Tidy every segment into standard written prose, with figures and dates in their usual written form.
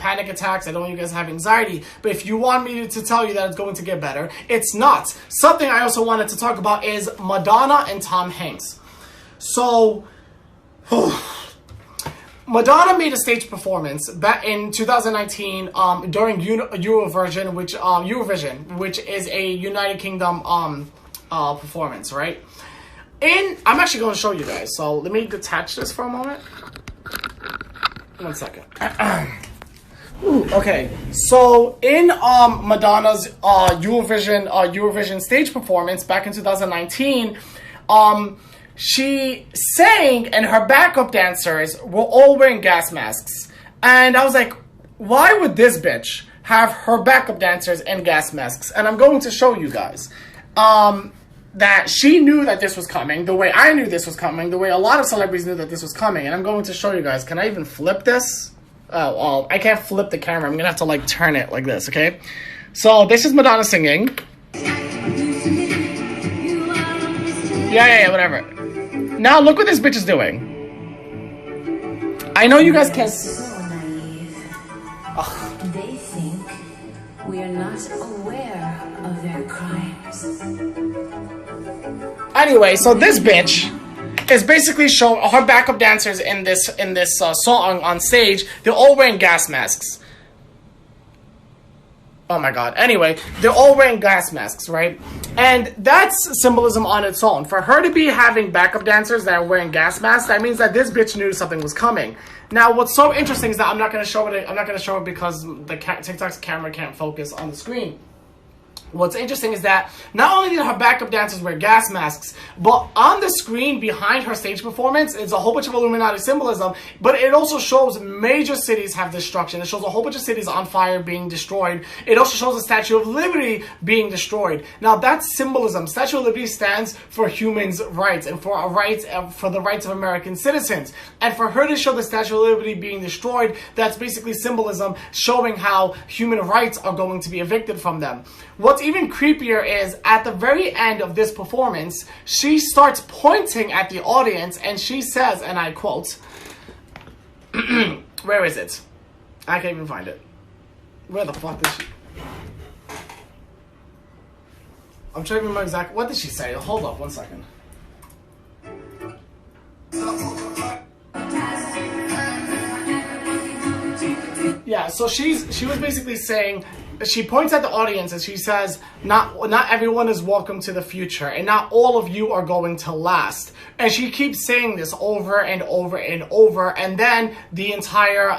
panic attacks. I don't want you guys to have anxiety. But if you want me to tell you that it's going to get better, it's not. Something I also wanted to talk about is Madonna and Tom Hanks. So, Madonna made a stage performance back in 2019 during Eurovision, which is a United Kingdom performance, right? I'm actually going to show you guys. So let me detach this for a moment. 1 second. Okay, so in Madonna's Eurovision stage performance back in 2019, she sang and her backup dancers were all wearing gas masks. And I was like, why would this bitch have her backup dancers in gas masks? And I'm going to show you guys that she knew that this was coming, the way I knew this was coming, the way a lot of celebrities knew that this was coming. And I'm going to show you guys. Can I even flip this? Oh, I can't flip the camera. I'm going to have to like turn it like this, okay? So this is Madonna singing. Yeah, whatever. Now look what this bitch is doing. I know you guys can't. So naive. They think we are not aware of their crimes. Anyway, so this bitch is basically showing her backup dancers in this song on stage. They're all wearing gas masks. Oh my god. Anyway, they're all wearing gas masks, right? And that's symbolism on its own. For her to be having backup dancers that are wearing gas masks, that means that this bitch knew something was coming. Now, what's so interesting is that I'm not going to show it. I'm not going to show it because the TikTok's camera can't focus on the screen. What's interesting is that not only did her backup dancers wear gas masks, but on the screen behind her stage performance is a whole bunch of Illuminati symbolism, but it also shows major cities have destruction. It shows a whole bunch of cities on fire being destroyed. It also shows the Statue of Liberty being destroyed. Now that's symbolism. Statue of Liberty stands for humans' rights and for the rights of American citizens. And for her to show the Statue of Liberty being destroyed, that's basically symbolism showing how human rights are going to be evicted from them. What's even creepier is at the very end of this performance, she starts pointing at the audience and she says, and I quote, where is it? I can't even find it. Where the fuck is she? I'm trying to remember exactly. What did she say? Hold up 1 second. Yeah, so she was basically saying, she points at the audience and she says, not everyone is welcome to the future, and not all of you are going to last. And she keeps saying this over and over and over, and then the entire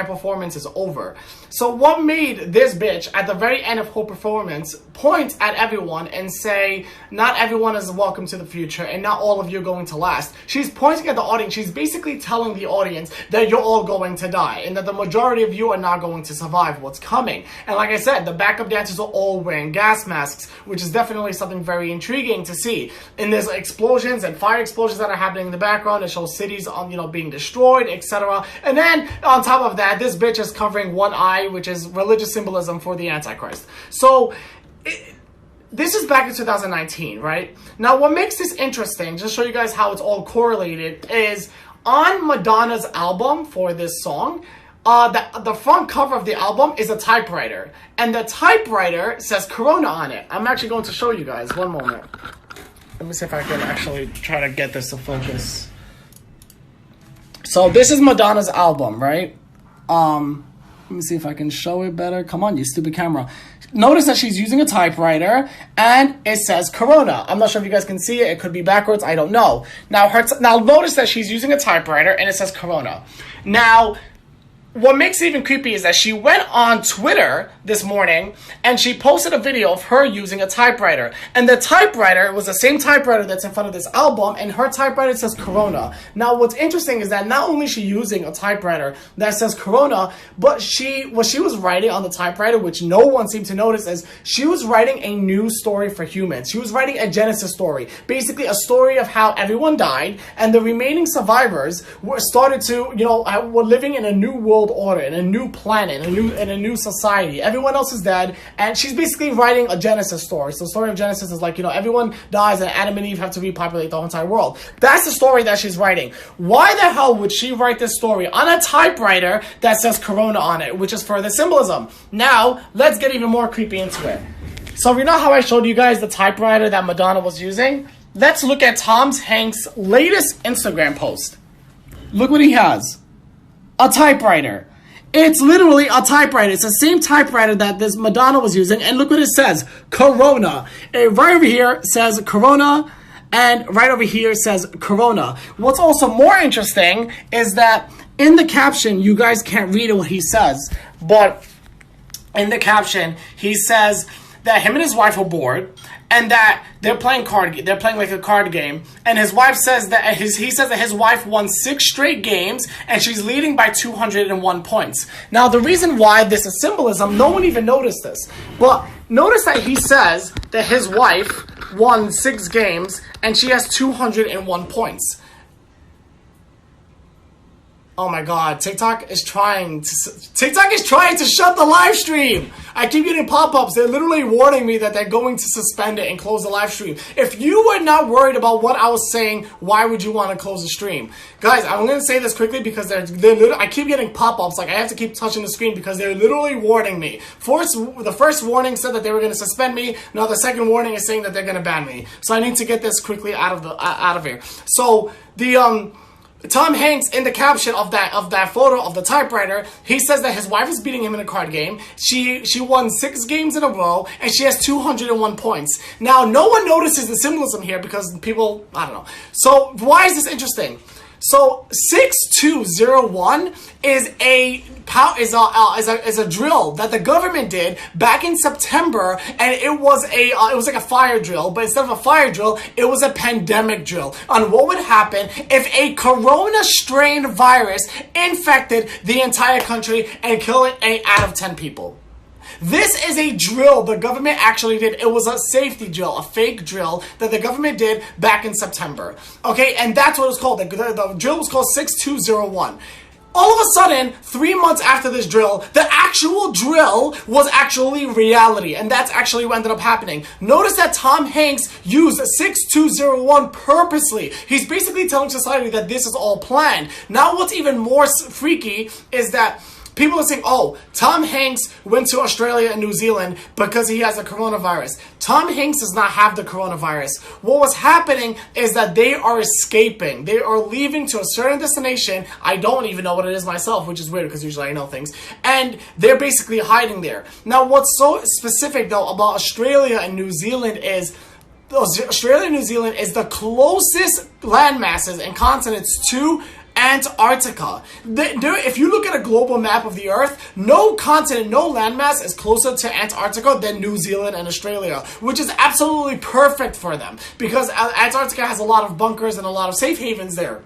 performance is over. So what made this bitch at the very end of her performance point at everyone and say, not everyone is welcome to the future and not all of you are going to last? She's pointing at the audience. She's basically telling the audience that you're all going to die and that the majority of you are not going to survive what's coming. And like I said, the backup dancers are all wearing gas masks, which is definitely something very intriguing to see. And there's explosions and fire explosions that are happening in the background. It shows cities being destroyed, etc. And then on top of that, this bitch is covering one eye, which is religious symbolism for the Antichrist. So this is back in 2019, right? Now, what makes this interesting, just to show you guys how it's all correlated, is on Madonna's album for this song, the front cover of the album is a typewriter. And the typewriter says Corona on it. I'm actually going to show you guys. One moment. Let me see if I can actually try to get this to focus. So this is Madonna's album, right? Let me see if I can show it better. Come on, you stupid camera. Notice that she's using a typewriter and it says Corona. I'm not sure if you guys can see it. It could be backwards. I don't know. Now notice that she's using a typewriter and it says Corona. Now, what makes it even creepy is that she went on Twitter this morning and she posted a video of her using a typewriter. And the typewriter was the same typewriter that's in front of this album, and her typewriter says Corona. Now, what's interesting is that not only is she using a typewriter that says Corona, but what she was writing on the typewriter, which no one seemed to notice, is she was writing a new story for humans. She was writing a Genesis story. Basically, a story of how everyone died and the remaining survivors were living in a new world world order, in a new planet, in a new society. Everyone else is dead, and she's basically writing a Genesis story. So the story of Genesis is like, you know, everyone dies and Adam and Eve have to repopulate the whole entire world. That's the story that she's writing. Why the hell would she write this story on a typewriter that says Corona on it, which is further symbolism? Now, let's get even more creepy into it. So you know how I showed you guys the typewriter that Madonna was using? Let's look at Tom Hanks' latest Instagram post. Look what he has. A typewriter. It's literally a typewriter. It's the same typewriter that this Madonna was using. And look what it says. Corona. Right over here says Corona. And right over here says Corona. What's also more interesting is that in the caption, you guys can't read what he says. But in the caption, he says that him and his wife are bored, and that they're playing like a card game, and his wife says that he says that his wife won 6 straight games, and she's leading by 201 points. Now, the reason why this is symbolism, no one even noticed this, but notice that he says that his wife won 6 games, and she has 201 points. Oh my god, TikTok is trying to shut the live stream. I keep getting pop-ups. They're literally warning me that they're going to suspend it and close the live stream. If you were not worried about what I was saying, why would you want to close the stream? Guys, I'm going to say this quickly because I keep getting pop-ups. Like, I have to keep touching the screen because they're literally warning me. The first warning said that they were going to suspend me. Now the second warning is saying that they're going to ban me. So I need to get this quickly out of here. So Tom Hanks, in the caption of that photo of the typewriter, he says that his wife is beating him in a card game. She won 6 games in a row, and she has 201 points. Now, no one notices the symbolism here because people, I don't know. So, why is this interesting? So 6201 is a drill that the government did back in September, and it was like a fire drill, but instead of a fire drill, it was a pandemic drill on what would happen if a corona strain virus infected the entire country and killed 8 out of 10 people. This is a drill the government actually did. It was a safety drill, a fake drill that the government did back in September. Okay, and that's what it was called. The drill was called 6201. All of a sudden, 3 months after this drill, the actual drill was actually reality, and that's actually what ended up happening. Notice that Tom Hanks used 6201 purposely. He's basically telling society that this is all planned. Now, what's even more freaky is that people are saying, oh, Tom Hanks went to Australia and New Zealand because he has a coronavirus. Tom Hanks does not have the coronavirus. What was happening is that they are escaping. They are leaving to a certain destination. I don't even know what it is myself, which is weird because usually I know things. And they're basically hiding there. Now, what's so specific, though, about Australia and New Zealand is Australia and New Zealand is the closest land masses and continents to Antarctica. If you look at a global map of the Earth, no continent, no landmass is closer to Antarctica than New Zealand and Australia, which is absolutely perfect for them because Antarctica has a lot of bunkers and a lot of safe havens there.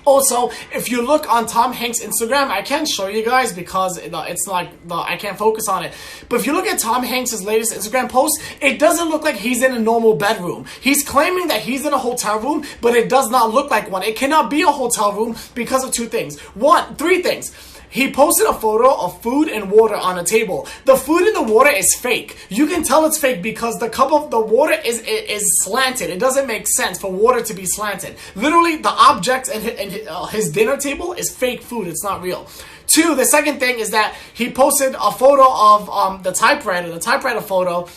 Also, if you look on Tom Hanks' Instagram, I can't show you guys because it's like I can't focus on it. But if you look at Tom Hanks' latest Instagram post, it doesn't look like he's in a normal bedroom. He's claiming that he's in a hotel room, but it does not look like one. It cannot be a hotel room because of 3 things. He posted a photo of food and water on a table. The food and the water is fake. You can tell it's fake because the cup of the water is slanted. It doesn't make sense for water to be slanted. Literally, the objects and his dinner table is fake food. It's not real. 2, the second thing is that he posted a photo of the typewriter photo.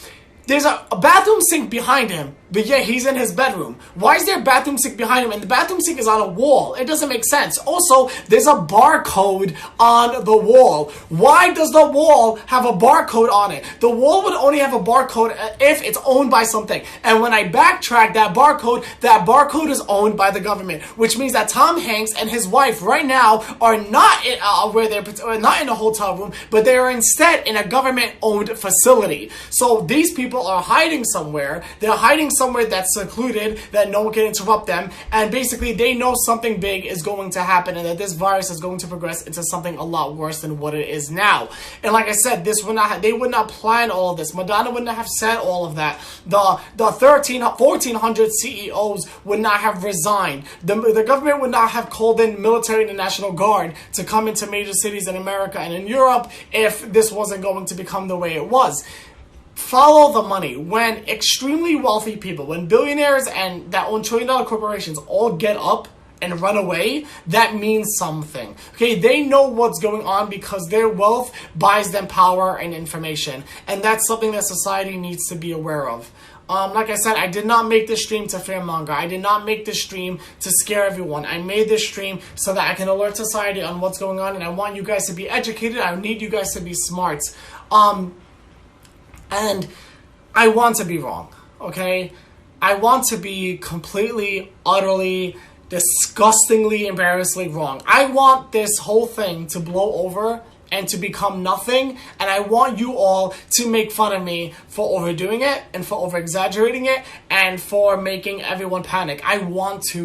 There's a bathroom sink behind him, but yet he's in his bedroom. Why is there a bathroom sink behind him? And the bathroom sink is on a wall. It doesn't make sense. Also, there's a barcode on the wall. Why does the wall have a barcode on it? The wall would only have a barcode if it's owned by something. And when I backtrack that barcode is owned by the government, which means that Tom Hanks and his wife right now are not not in a hotel room, but they are instead in a government-owned facility. So these people are hiding somewhere. They're hiding somewhere that's secluded, that no one can interrupt them, and basically they know something big is going to happen and that this virus is going to progress into something a lot worse than what it is now. And like I said, they would not plan all of this. Madonna wouldn't have said all of that. The 1,400 CEOs would not have resigned. The government would not have called in military and the National Guard to come into major cities in America and in Europe if this wasn't going to become the way it was. Follow the money. When extremely wealthy people, when billionaires and that own trillion-dollar corporations all get up and run away, that means something. Okay, they know what's going on because their wealth buys them power and information. And that's something that society needs to be aware of. Like I said, I did not make this stream to fearmonger. I did not make this stream to scare everyone. I made this stream so that I can alert society on what's going on, and I want you guys to be educated. I need you guys to be smart. And I want to be wrong, okay? I want to be completely, utterly, disgustingly, embarrassingly wrong. I want this whole thing to blow over and to become nothing, and I want you all to make fun of me for overdoing it and for over-exaggerating it and for making everyone panic. I want to